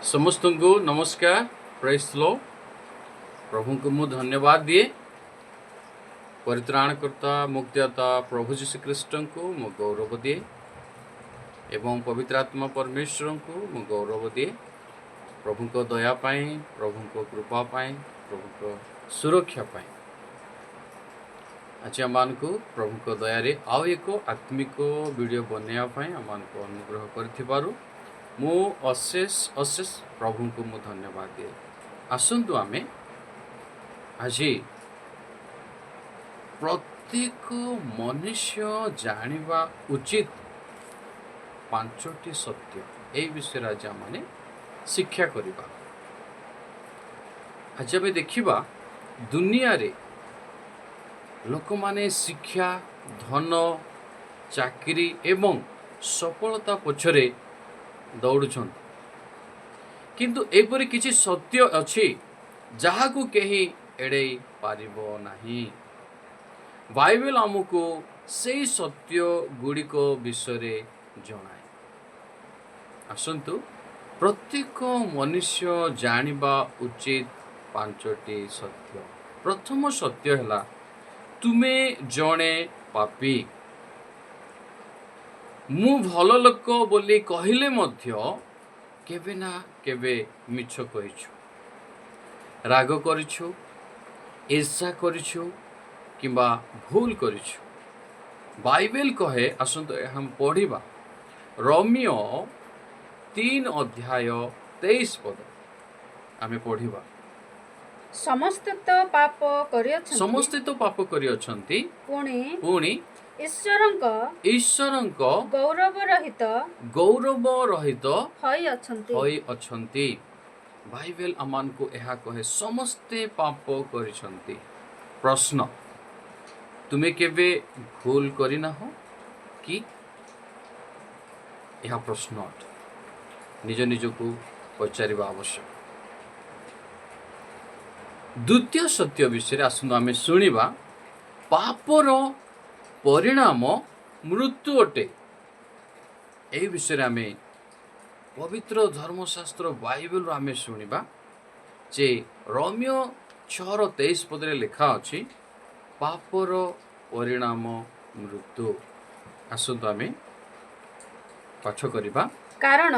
समस्त को नमस्कार। प्रेस लो प्रभु को मु धन्यवाद दिए। परित्राणकर्ता मुक्तिदाता प्रभु जीशु ख्रीष्ट को मु गौरव दिए एवं पवित्र आत्मा परमेश्वर को मु गौरव दिए। प्रभु को दया पाए, प्रभु को कृपा पाए, प्रभु को सुरक्षा पाए। आज आम को प्रभु को दया आउ एक आत्मिक वीडियो बनवाई आम को अनुग्रह कर मु अशेष अशेष प्रभु को मु धन्यवाद दिए। आसतु आमे आज प्रत्येक मनुष्य जानिबा उचित पांचटी सत्य ए विषय आज आम शिक्षा करिबा। आज आम देखिबा दुनिया रे लोक माने शिक्षा, धन, चाकरी एवं सफलता पछरे दौड़ुछन, किंतु एपरि किछि सत्य अछि जहाकू केही एड़ेई पारिबो नाही। बाइबल हमको सेई सत्य गुड़िक विषय जनाए। आसंतु प्रत्येक मनुष्य जानिबा उचित पांचटी सत्य। प्रथम सत्य हैला तुमे जणे पापी। मु भल लोक बोली कहिले मध्य केबे ना केबे मिछ कहिछु, राग करिछु, ईर्षा करिछु किंबा भूल करिछु। बाइबल कहे, आसंतो हम पढ़िबा रोमियो 3 अध्याय 23 पद आमे पढ़िबा। समस्ते तो पाप करियछन्ति, समस्ते तो पाप करियछन्ति, पुणी ईश्वरंक गौरव रहित होई अछन्ति। बाइबल अमान को एहा कहे समस्ते पाप करिछन्ति। प्रश्न, तुमे केबे भूल करिना हो कि? यह प्रश्न निज निज को पचारिबा आवश्यक। द्वितीय सत्य विषय आसु आमे सुनिबा। पापर परिणाम मृत्यु अटे। ए विषय आमे पवित्र धर्मशास्त्र बाइबल आमे सुनिबा जे रोमियो 6:23 पदरे लिखा अछि, पापर परिणाम मृत्यु। आसु आमे पाठ करिबा। कारण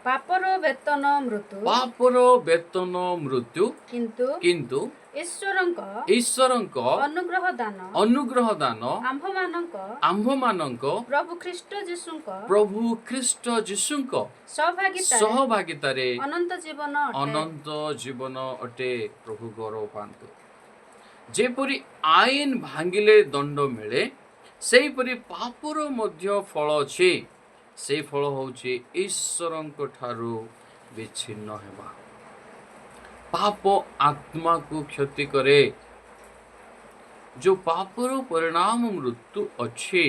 पापर वेतन मृत्यु, किंतु ईश्वरंक अनुग्रह दान आम्भ मानक प्रभु ख्रीष्ट जीशुंक सहभागितारे अनंत जीवन अटे। प्रभु गौरव पांतु। जेपरि आईन भांगिले दंड मिले, सेहीपरि पापर मध्य फल अछि। से फल होछि ईश्वरंक ठारू विच्छिन्न हेबा। पाप आत्मा को क्षति करे। जो पापर परिणाम मृत्यु अच्छे,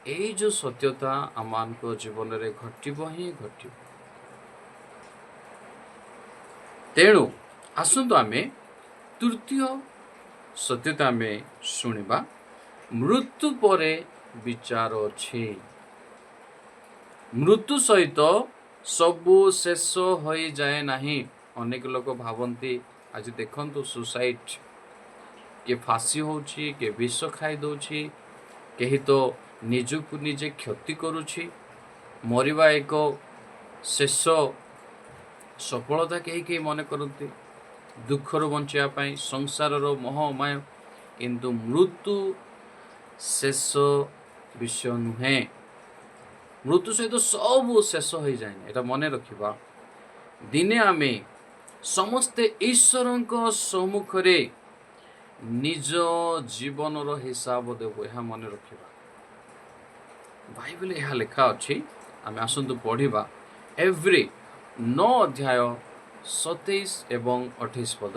ए जो सत्यता आमान को जीवन रे घटिबो ही घटिबो। तेणु आसंतु आमे तृतीय सत्यता में सुनिबा। मृत्यु परे विचार अच्छे। मृत्यु सहित सबु शेष हो जाए नहीं। अनेक लोग भावती आज देखंतु सुसाइड के फांसी होची, के विष खाई दौची, केही तो निजकु निजे क्षति करुछि। मरिबा एक शेष सफलता केही केही मन करती, दुखर बंचिया पाई, संसारर मोह माया। किंतु मृत्यु शेष विषय नुहे। मृत्यु सहित सब शेष हो जाए, एटा मने रखिबा। दिने आमे समस्ते ईश्वरंक सम्मुख रे निज जीवन रो हिसाब देबो, यह मने रखिबा। बाइबल यह लिखा अछि। आमे आसंतु पढ़िबा एवरी 9 अध्याय 27 एवं 28 पद।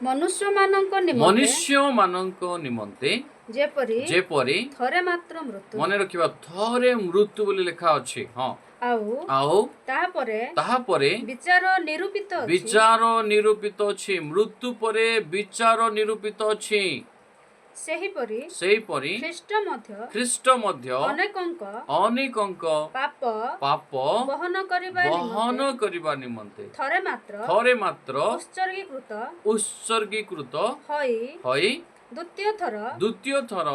मनुष्य मानक निमंते जेपरि थरे मात्र मृत्यु, मने रखिबा थरे मृत्यु बोली लिखा अछि। हां, आउ ताहापरे विचार निरूपित अछि। मृत्यु परे विचार निरूपित अछि। ସେହିପରି ଖ୍ରୀଷ୍ଟ ମଧ୍ୟ ଅନେକଙ୍କ ପାପ ପାପ ବହନ କରିବା ନିମନ୍ତେ ଥରେ ମାତ୍ର ଉତ୍ସର୍ଗୀକୃତ ହୋଇ ଦ୍ୱିତୀୟ ଥର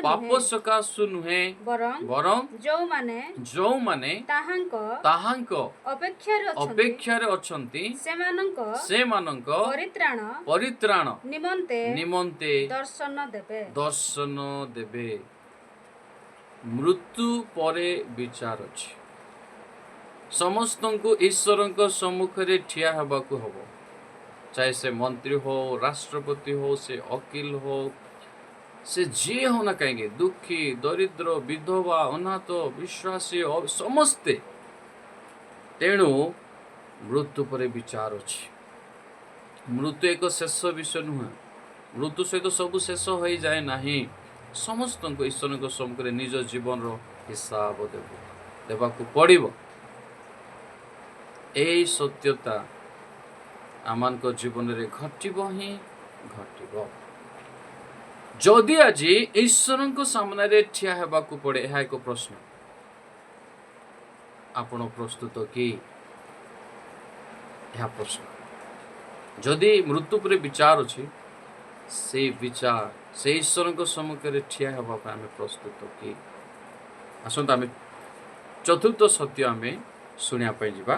ପାପ ସକାଶୁ ନୁହେଁ ବରଂ ଯେଉଁମାନେ ତାହାଙ୍କ ଅପେକ୍ଷାରେ ଅଛନ୍ତି ସେମାନଙ୍କ ପରିତ୍ରାଣ ନିମନ୍ତେ ଦର୍ଶନ ଦେବେ। ମୃତ୍ୟୁ ପରେ ବିଚାର ଅଛି। ସମସ୍ତଙ୍କୁ ଈଶ୍ୱରଙ୍କ ସମ୍ମୁଖରେ ଠିଆ ହେବାକୁ ହବ। ଚାहे से मंत्री हो, राष्ट्रपति हो, से वकील हो, से जी हो ना कहेंगे, दुखी दरिद्र विधवा अनाथ विश्वासी समस्ते। तेणु मृत्यु पर विचार अच्छी। मृत्यु एक शेष विषय नुह। मृत्यु सहित सब शेष हो जाए नहीं। समस्त को ईश्वर सम्मुख निज जीवन हिसाब देवाकू पड़िब। यही सत्यता आमान जीवन रे घटिब ही घटिब। जदि आज ईश्वर सामने रे ठिया हेबाकू पड़े, यह एक प्रश्न। आपण प्रस्तुत कि यह प्रश्न जदि मृत्यु पर विचार अच्छी, से विचार से ईश्वर सम्मुख रे ठिया हेबा आम प्रस्तुत कि? आसंता आम चतुर्थ सत्य आम शुणा जा।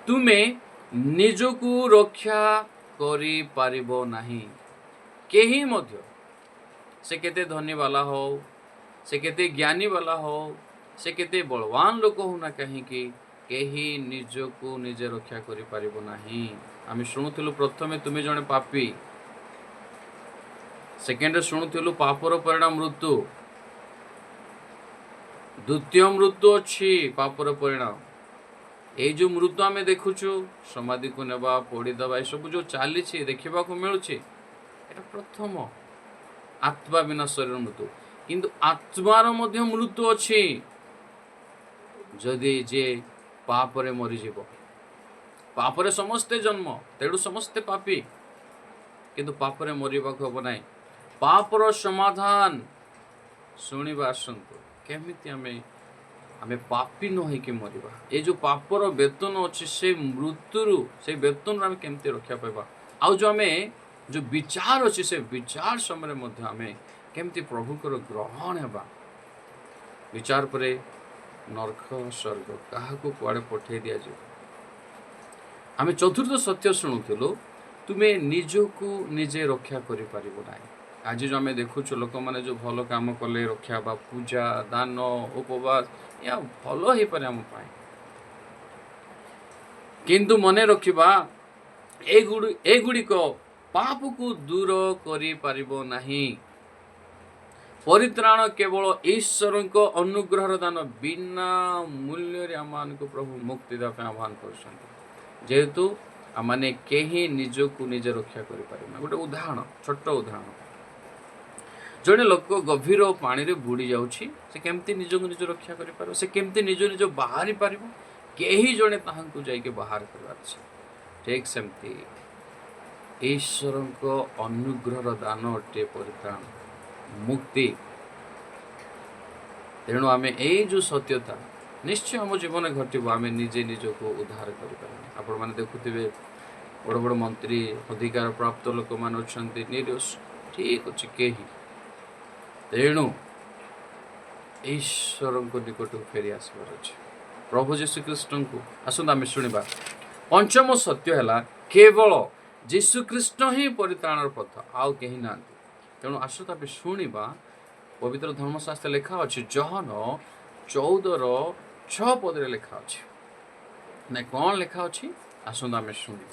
तुमे निजकू रक्षा करि पारिबो नाही। केही मध्य से केते धनी वाला हो, से केते ज्ञानी वाला हो, से केते बलवान लोक होना कहीं कि केही निजकू निजे रक्षा करि पारिबो नाही। आम शुणुथिलु प्रथमे तुमे जने पापी, सेकेंड शुणुथिलु पापर परिणाम मृत्यु, द्वितीय मृत्यु अच्छी पापर परिणाम। ये जो मृत्यु आम देखुचु समाधि को नेबा पोड़ीदबा ये सब जो चली देखा मिलूँ, ये प्रथम आत्मा बिना शरीर मृत्यु। किंतु आत्मार मध्य मृत्यु अच्छी। जदि जे पापरे मरीजीव, पापरे समस्ते जन्म, तेणु समस्ते पापी, किंतु पापरे मरवा हम ना। पापर समाधान शुणा आसतु केमिति आमे पापी न होइके मरिबा। ये जो पापर वेतन अच्छे से मृत्यु से वेतन आम केमती रक्षा पाइबा। आउ जो आमे जो विचार अच्छे से विचार समय आमे केमती प्रभुकर ग्रहण हेबा। विचार परे नरक स्वर्ग क्या कुआड़े पठे दि जाए। आमे चतुर्थ सत्य शुणुलु तुमे निजकू निजे रक्षा करि पारिबो नाही। आज जो आम देखुचु लोक मैंने जो भल काम कले रक्षा बा पूजा दान उपवास या भल हो पारे आम पाए। किंतु मने रखिबा एगुड़िक पाप को दूर करि पारिबो नाही। परित्राण केवल ईश्वर अनुग्रह दान बिना मूल्य आम प्रभु मुक्ति देवाई आह्वान कर। जेहेतु आमने केही निजकू निजे रक्षा करि पारिबो। गोटे उदाहरण, छोट उदाहरण, जड़े लोक गभीर पानी रे बुड़ी जाउछि, से केमती निजको निज रक्षा करि पारो, से केमती निज निज बाहरी पारिबो, केही जड़े ताहांकु जाइके बाहर करबार छै। ठीक सेमती ईश्वरको अनुग्रह दान अटे परित्राण मुक्ति। तेणु आमे एई जो सत्यता निश्चय आम जीवन घटिबो, आमे निजे निजको उद्धार करि पारिबो। आपण माने देखुथिबे बड़ बड़ मंत्री अधिकार प्राप्त लोक मान अछंती निर्दोष, ठीक अछि केही। तेणु ईश्वर को निकट फेरी आसबार अच्छे प्रभु जीशुख्रीष्ट को। आसत आम शुणा पंचम सत्य है केवल जीशुख्रीष्ट ही परित्राणर पथ, आउ कहीं ना। तेणु आसत आम शुणा पवित्र धर्मशास्त्र लेखा अच्छे जहन 14:6 पदरे लेखा अच्छे ना कौन लेखा अच्छी। आसत आम शुणा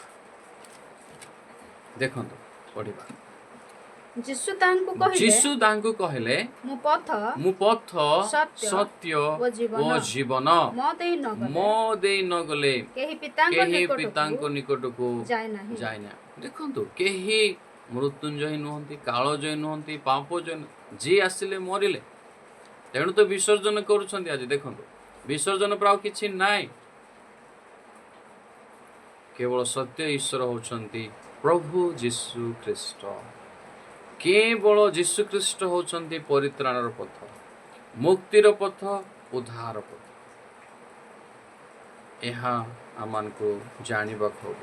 देखो पढ़ा। जीशु तांको कहले मु पथ सत्य ओ जीवन मो देई न गले केही पितांको निकट को जाय ना। देखंतु केही मृत्युंजय नुहंती, कालजय नुहंती, पापजय जी आसिले मरिले, तेणु तो विसर्जन करूछंती। आज देखंतु विसर्जन पर आउ किछि नाय। केवल सत्य ईश्वर होछंती प्रभु जीशु ख्रीष्ट। केवल यीशु ख्रीष्ट होचंती परित्राणर पथ, मुक्तिर पथ, उद्धार पथ। यहाँ आमान को जानिबा होब।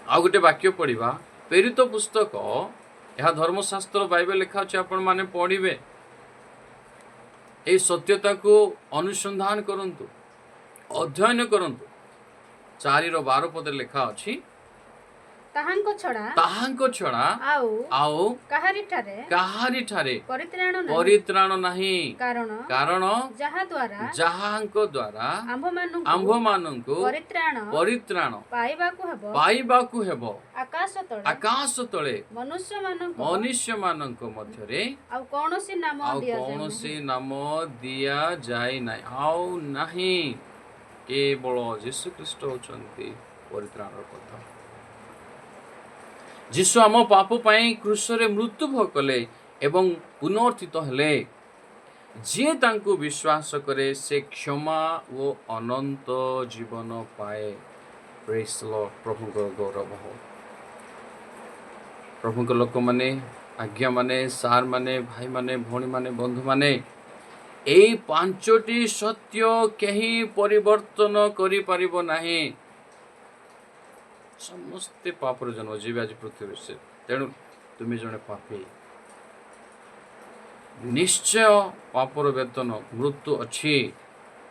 आ गोटे वाक्य पढ़िबा प्रेरित पुस्तक, यह धर्मशास्त्र बाइबल लिखा अछि, आपण माने पढ़िबे, ए सत्यता को अनुसंधान करंतु, अध्ययन करंतु। 4:12 पद लिखा अछि, ताहांको छड़ा आओ काहारी ठारे परित्राण नाही, कारण जहांको द्वारा आंभ मानंको परित्राण पाइबाकु हेबो आकाश तळे मनुष्य मानंको मध्यरे आउ कोनोसी नाम दिया जाय नाही, आउ नाही, केवल यीशु ख्रीष्ट होचंती परित्राणर पथ। यीशु आम पाप पाई क्रूसरे मृत्यु भोग कले एवं पुनर्थित हेले। जे तांको विश्वास करे से क्षमा वो अनंत जीवन पाए। Praise the Lord. प्रभु को गौरव हो। प्रभु को लोक माने, आज्ञा माने, सार माने, भाई माने, भौणी माने, बंधु माने, एई पांचटी सत्य केही परिवर्तन करि परिबो नाही। समस्ते पापर जन्म जीवे आज पृथ्वी से, तेणु तुम्हें जड़े पापी। निश्चय पापर वेतन मृत्यु अच्छी,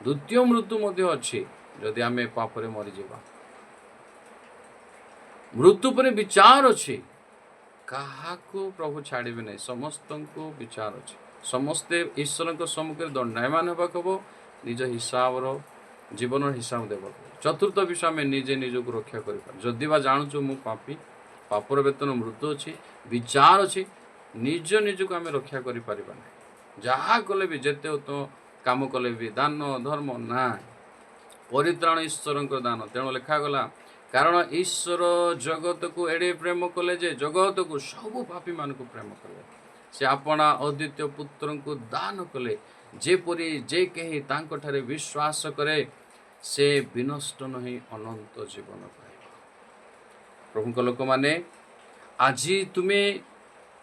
द्वितीय मृत्यु मध्य अच्छी। जदि आमे पापरे मरी जावा, मृत्यु पर विचार अच्छी। काहाको प्रभु छाड़िबे नहीं, समस्त को विचार अच्छी। समस्ते ईश्वर सम्मुखें दंडायमान होबाक हबो, निज हिसाब जीवन हिसाब देबाक। चतुर्थ विषय आम निजे निजक रक्षा कर, जदि बा जानूँ मु पापी, पापर वेतन मृत्यु अच्छी, विचार अच्छी, निज निजक आम रक्षा कर पारिबा नहीं। जहाँ कले भी, जेते तो काम कले भी, दान धर्म ना, परित्राण ईश्वर दान। तेणु लिखागला, कारण ईश्वर जगत को एडे प्रेम कले जे जगत को सब पापी मान को प्रेम कले, से अपना अद्वितीय पुत्र को दान कले, जेपरी जे कहीं तांको ठारे विश्वास करे से विनष्ट नहीं अनंत जीवन पाइब। प्रभु को लोक माने, आज तुम्हें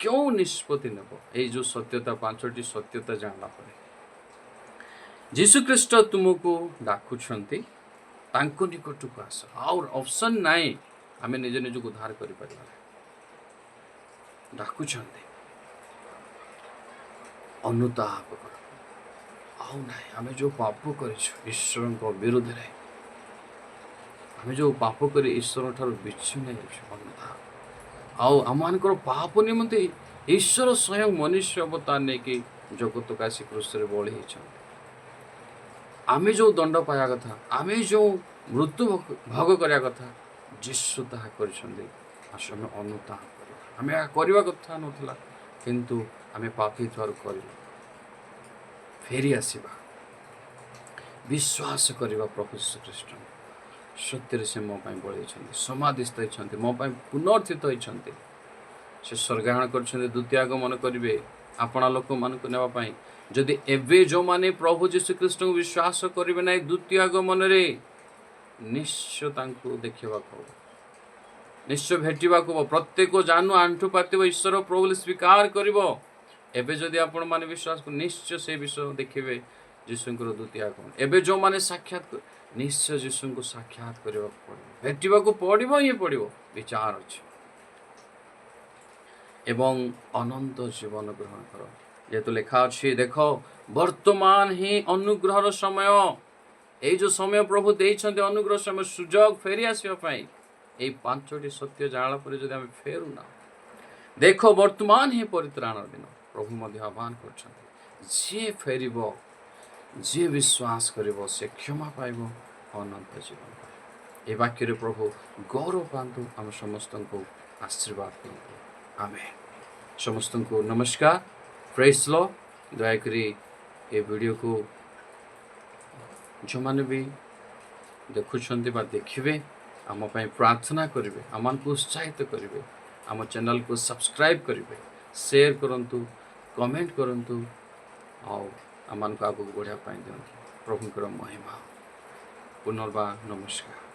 क्यों निष्पत्ति नेब? ये जो सत्यता, पांचटी सत्यता जानला परे यीशु ख्रीष्ट तुमको डाकुछंती, तांको निकट को आस। और ऑप्शन नाई, आमे निज निज को उद्धार करि परिबा। डाकुछंती, अनुताप कर। आउ नाई, आमे जो पाप करिछु ईश्वर को विरुद्ध रे, आमे जो पाप करी ईश्वर ठार विच्छिन्न हेछु, अनुताप। आउ आमानकर पाप निमंते ईश्वर स्वयं मनुष्य अवतार ने कि जगत का आसी क्रूसरे बळी हेछन। आमे जो दंड पाया कथा, आमे जो मृत्यु भोग करिया कथा, यीशु ताहा करिसंदे। आसमे अनुताप करिया, आमे करिवा कथा नथला, किंतु आमे पापी थर करिलु। फेरी आसीबा, विश्वास करिबा प्रभु यीशु ख्रीष्ट सत्य से मो पाई बळी छथि, समाधिस्थ होइछन्ति, मो पाई पुनर्थित होइछन्ति। से स्वर्गारोहण करछन्ति, द्वितीय आगमन करिवे आपणा लोक मानक नेबा पाई। जदि एबे जो माने प्रभु यीशु ख्रीष्ट को विश्वास करिवे नै, द्वितीय आगमन रे निश्चय तांको देखिबा को, निश्चय भेटिबा को, प्रत्येक जानू आंठु पातिबो, ईश्वर प्रभु स्वीकार करिवो। एबे जदि आपण माने विश्वास को, निश्चय से विषय देखिबे यीशुंकर द्वितीय आगमन। एबे जो माने साक्षात, निश्चय यीशु को साक्षात करबा पड़िबो, भेटिबा को पड़िबो, ही पड़िबो, विचार अछि। एवं अनंत जीवन ग्रहण कर। ये तो लिखा अछि, देखो वर्तमान ही अनुग्रहर समय। ए जो समय प्रभु देइछन्ते अनुग्रह समय, सुजोग फेरी आसीबा पई, ए पांचटी सत्य जानला पर जदि हम फेरु ना, देखो वर्तमान ही परित्राणर दिन। प्रभु मध्य आह्वान करछन्ते, जे फेरिबो, जे विश्वास करिबो, से क्षमा पाइबो, अनंत जीवन पाइबो। ए वाक्य रे प्रभु गौरव पांतु, हम समस्त को आशीर्वाद करतु। आमेन। समस्त को नमस्कार, प्रेज द लॉर्ड। दयाकरी ए वीडियो को जो माने भी देखुछन्ते बा देखिबे, आम पाई प्रार्थना करिवे, आमान को उत्साहित करिवे, आम चैनल को सब्सक्राइब करिवे, शेयर करंतु, कमेंट करंतु, और आमान को आगु बढ़िया पाई दियंतु। प्रभुकर महिमा। पुनर्बार नमस्कार।